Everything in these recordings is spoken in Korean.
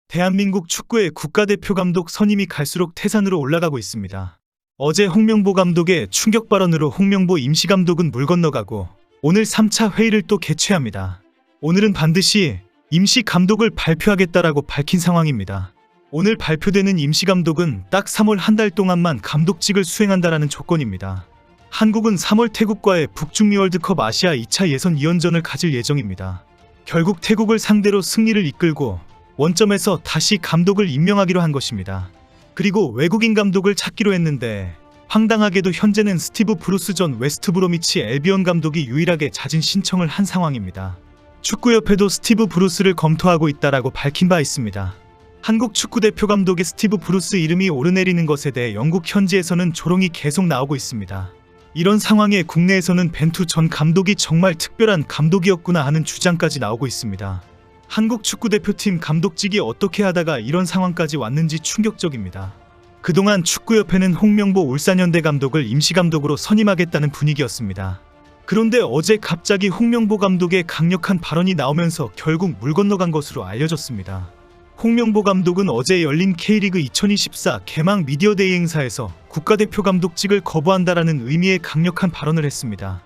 대한민국 축구의 국가대표 감독 선임이 갈수록 태산으로 올라가고 있습니다. 어제 홍명보 감독의 충격 발언으로 홍명보 임시감독은 물 건너가고 오늘 3차 회의를 또 개최합니다. 오늘은 반드시 임시감독을 발표하겠다라고 밝힌 상황입니다. 오늘 발표되는 임시감독은 딱 3월 한 달 동안만 감독직을 수행한다라는 조건입니다. 한국은 3월 태국과의 북중미 월드컵 아시아 2차 예선 2연전을 가질 예정입니다. 결국 태국을 상대로 승리를 이끌고 원점에서 다시 감독을 임명하기로 한 것입니다. 그리고 외국인 감독을 찾기로 했는데 황당하게도 현재는 스티브 브루스 전 웨스트브로미치 앨비온 감독이 유일하게 잦은 신청을 한 상황입니다. 축구협회도 스티브 브루스를 검토하고 있다라고 밝힌 바 있습니다. 한국 축구대표 감독의 스티브 브루스 이름이 오르내리는 것에 대해 영국 현지에서는 조롱이 계속 나오고 있습니다. 이런 상황에 국내에서는 벤투 전 감독이 정말 특별한 감독이었구나 하는 주장까지 나오고 있습니다. 한국 축구대표팀 감독직이 어떻게 하다가 이런 상황까지 왔는지 충격적입니다. 그동안 축구협회는 홍명보 울산현대 감독을 임시감독으로 선임하겠다는 분위기였습니다. 그런데 어제 갑자기 홍명보 감독의 강력한 발언이 나오면서 결국 물 건너간 것으로 알려졌습니다. 홍명보 감독은 어제 열린 K리그 2024 개막 미디어데이 행사에서 국가대표 감독직을 거부한다라는 의미의 강력한 발언을 했습니다.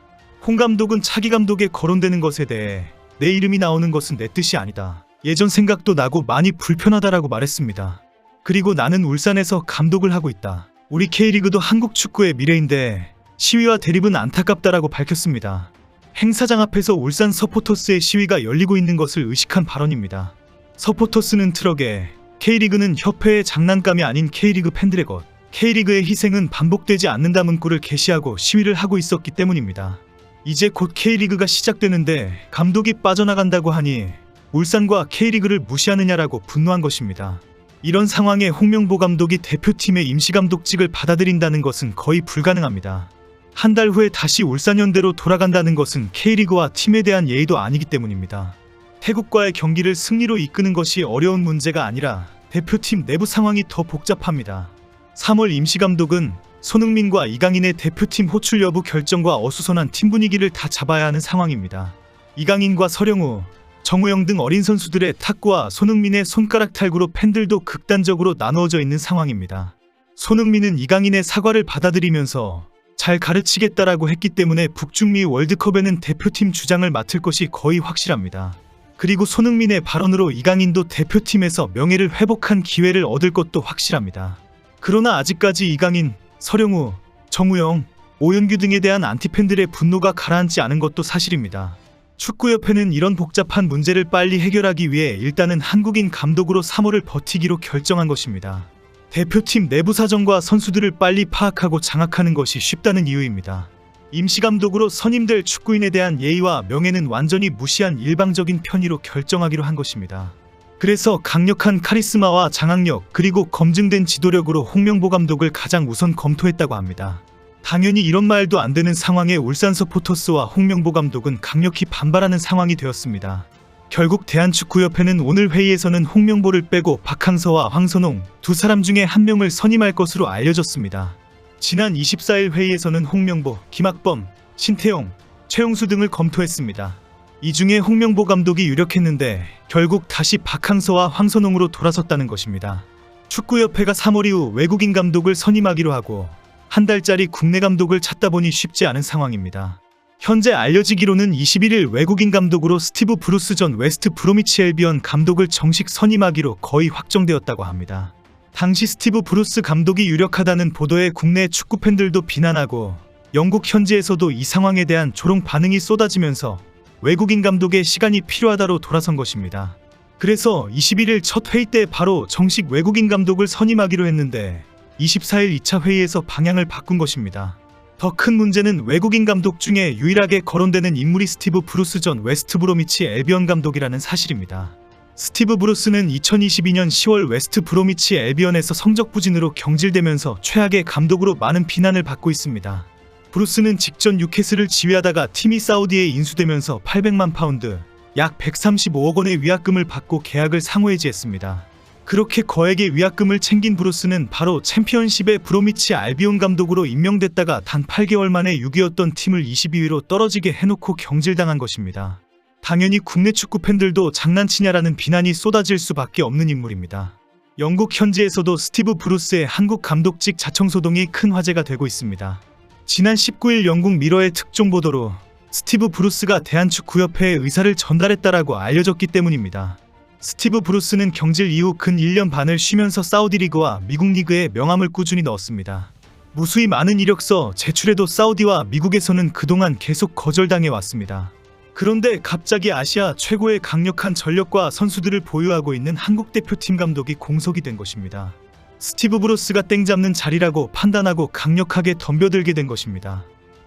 홍 감독은 차기 감독에 거론되는 것에 대해 내 이름이 나오는 것은 내 뜻이 아니다. 예전 생각도 나고 많이 불편하다라고 말했습니다. 그리고 나는 울산에서 감독을 하고 있다. 우리 K리그도 한국 축구의 미래인데 시위와 대립은 안타깝다라고 밝혔습니다. 행사장 앞에서 울산 서포터스의 시위가 열리고 있는 것을 의식한 발언입니다. 서포터스는 트럭에 K리그는 협회의 장난감이 아닌 K리그 팬들의 것, K리그의 희생은 반복되지 않는다 문구를 게시하고 시위를 하고 있었기 때문입니다. 이제 곧 K리그가 시작되는데 감독이 빠져나간다고 하니 울산과 K리그를 무시하느냐라고 분노한 것입니다. 이런 상황에 홍명보 감독이 대표팀의 임시감독직을 받아들인다는 것은 거의 불가능합니다. 한 달 후에 다시 울산현대로 돌아간다는 것은 K리그와 팀에 대한 예의도 아니기 때문입니다. 태국과의 경기를 승리로 이끄는 것이 어려운 문제가 아니라 대표팀 내부 상황이 더 복잡합니다. 3월 임시감독은 손흥민과 이강인의 대표팀 호출 여부 결정과 어수선한 팀 분위기를 다 잡아야 하는 상황입니다. 이강인과 서령우, 정우영 등 어린 선수들의 탁구와 손흥민의 손가락 탈구로 팬들도 극단적으로 나누어져 있는 상황입니다. 손흥민은 이강인의 사과를 받아들이면서 잘 가르치겠다라고 했기 때문에 북중미 월드컵에는 대표팀 주장을 맡을 것이 거의 확실합니다. 그리고 손흥민의 발언으로 이강인도 대표팀에서 명예를 회복한 기회를 얻을 것도 확실합니다. 그러나 아직까지 이강인, 서령우, 정우영, 오윤규 등에 대한 안티팬들의 분노가 가라앉지 않은 것도 사실입니다. 축구협회는 이런 복잡한 문제를 빨리 해결하기 위해 일단은 한국인 감독으로 3월을 버티기로 결정한 것입니다. 대표팀 내부 사정과 선수들을 빨리 파악하고 장악하는 것이 쉽다는 이유입니다. 임시감독으로 선임될 축구인에 대한 예의와 명예는 완전히 무시한 일방적인 편의로 결정하기로 한 것입니다. 그래서 강력한 카리스마와 장악력 그리고 검증된 지도력으로 홍명보 감독을 가장 우선 검토했다고 합니다. 당연히 이런 말도 안 되는 상황에 울산 서포터스와 홍명보 감독은 강력히 반발하는 상황이 되었습니다. 결국 대한축구협회는 오늘 회의에서는 홍명보를 빼고 박항서와 황선홍 두 사람 중에 한 명을 선임할 것으로 알려졌습니다. 지난 24일 회의에서는 홍명보, 김학범, 신태용, 최용수 등을 검토했습니다. 이 중에 홍명보 감독이 유력했는데 결국 다시 박항서와 황선홍으로 돌아섰다는 것입니다. 축구협회가 3월 이후 외국인 감독을 선임하기로 하고 한 달짜리 국내 감독을 찾다 보니 쉽지 않은 상황입니다. 현재 알려지기로는 21일 외국인 감독으로 스티브 브루스 전 웨스트 브로미치 앨비온 감독을 정식 선임하기로 거의 확정되었다고 합니다. 당시 스티브 브루스 감독이 유력하다는 보도에 국내 축구 팬들도 비난하고 영국 현지에서도 이 상황에 대한 조롱 반응이 쏟아지면서 외국인 감독의 시간이 필요하다로 돌아선 것입니다. 그래서 21일 첫 회의 때 바로 정식 외국인 감독을 선임하기로 했는데 24일 2차 회의에서 방향을 바꾼 것입니다. 더 큰 문제는 외국인 감독 중에 유일하게 거론되는 인물이 스티브 브루스 전 웨스트 브로미치 앨비온 감독이라는 사실입니다. 스티브 브루스는 2022년 10월 웨스트 브로미치 앨비온에서 성적 부진으로 경질되면서 최악의 감독으로 많은 비난을 받고 있습니다. 브루스는 직전 뉴캐슬을 지휘하다가 팀이 사우디에 인수되면서 800만 파운드, 약 135억 원의 위약금을 받고 계약을 상호해지했습니다. 그렇게 거액의 위약금을 챙긴 브루스는 바로 챔피언십의 브로미치 알비온 감독으로 임명됐다가 단 8개월 만에 6위였던 팀을 22위로 떨어지게 해놓고 경질당한 것입니다. 당연히 국내 축구 팬들도 장난치냐라는 비난이 쏟아질 수밖에 없는 인물입니다. 영국 현지에서도 스티브 브루스의 한국 감독직 자청소동이 큰 화제가 되고 있습니다. 지난 19일 영국 미러의 특종 보도로 스티브 브루스가 대한축구협회에 의사를 전달했다라고 알려졌기 때문입니다. 스티브 브루스는 경질 이후 근 1년 반을 쉬면서 사우디 리그와 미국 리그에 명함을 꾸준히 넣었습니다. 무수히 많은 이력서 제출에도 사우디와 미국에서는 그동안 계속 거절당해 왔습니다. 그런데 갑자기 아시아 최고의 강력한 전력과 선수들을 보유하고 있는 한국 대표팀 감독이 공석이 된 것입니다. 스티브 브루스가 땡 잡는 자리라고 판단하고 강력하게 덤벼들게 된 것입니다.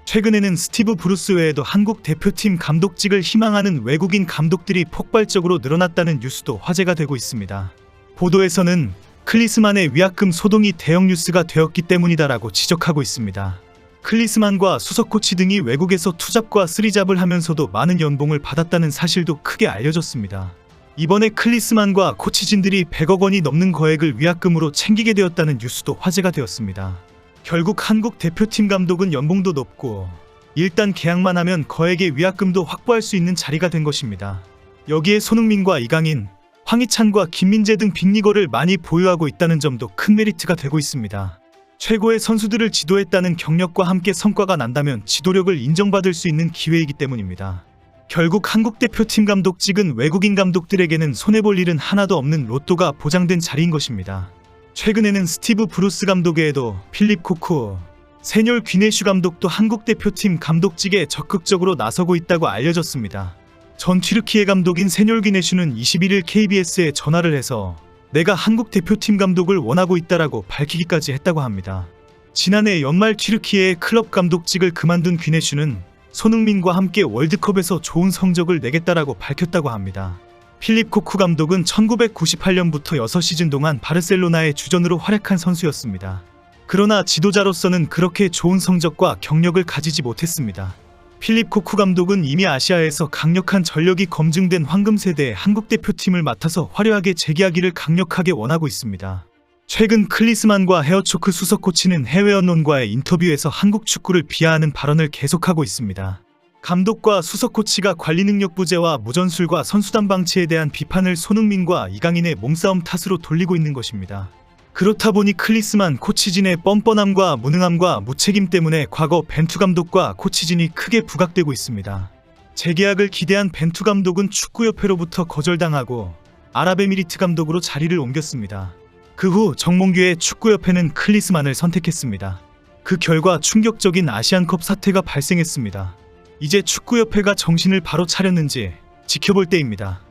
최근에는 스티브 브루스 외에도 한국 대표팀 감독직을 희망하는 외국인 감독들이 폭발적으로 늘어났다는 뉴스도 화제가 되고 있습니다. 보도에서는 클리스만의 위약금 소동이 대형 뉴스가 되었기 때문이다라고 지적하고 있습니다. 클리스만과 수석 코치 등이 외국에서 투잡과 쓰리잡을 하면서도 많은 연봉을 받았다는 사실도 크게 알려졌습니다. 이번에 클리스만과 코치진들이 100억 원이 넘는 거액을 위약금으로 챙기게 되었다는 뉴스도 화제가 되었습니다. 결국 한국 대표팀 감독은 연봉도 높고 일단 계약만 하면 거액의 위약금도 확보할 수 있는 자리가 된 것입니다. 여기에 손흥민과 이강인, 황희찬과 김민재 등 빅리거를 많이 보유하고 있다는 점도 큰 메리트가 되고 있습니다. 최고의 선수들을 지도했다는 경력과 함께 성과가 난다면 지도력을 인정받을 수 있는 기회이기 때문입니다. 결국 한국 대표팀 감독직은 외국인 감독들에게는 손해볼 일은 하나도 없는 로또가 보장된 자리인 것입니다. 최근에는 스티브 브루스 감독 외에도 필립 코쿠, 세뇰 귀네슈 감독도 한국 대표팀 감독직에 적극적으로 나서고 있다고 알려졌습니다. 전 튀르키예 감독인 세뇰 귀네슈는 21일 KBS에 전화를 해서 내가 한국 대표팀 감독을 원하고 있다라고 밝히기까지 했다고 합니다. 지난해 연말 튀르키예의 클럽 감독직을 그만둔 귀네슈는 손흥민과 함께 월드컵에서 좋은 성적을 내겠다라고 밝혔다고 합니다. 필립 코쿠 감독은 1998년부터 6시즌 동안 바르셀로나의 주전으로 활약한 선수였습니다. 그러나 지도자로서는 그렇게 좋은 성적과 경력을 가지지 못했습니다. 필립 코쿠 감독은 이미 아시아에서 강력한 전력이 검증된 황금세대의 한국 대표팀을 맡아서 화려하게 재기하기를 강력하게 원하고 있습니다. 최근 클리스만과 헤어초크 수석 코치는 해외 언론과의 인터뷰에서 한국 축구를 비하하는 발언을 계속하고 있습니다. 감독과 수석 코치가 관리 능력 부재와 무전술과 선수단 방치에 대한 비판을 손흥민과 이강인의 몸싸움 탓으로 돌리고 있는 것입니다. 그렇다 보니 클리스만 코치진의 뻔뻔함과 무능함과 무책임 때문에 과거 벤투 감독과 코치진이 크게 부각되고 있습니다. 재계약을 기대한 벤투 감독은 축구협회로부터 거절당하고 아랍에미리트 감독으로 자리를 옮겼습니다. 그 후 정몽규의 축구협회는 클리스만을 선택했습니다. 그 결과 충격적인 아시안컵 사태가 발생했습니다. 이제 축구협회가 정신을 바로 차렸는지 지켜볼 때입니다.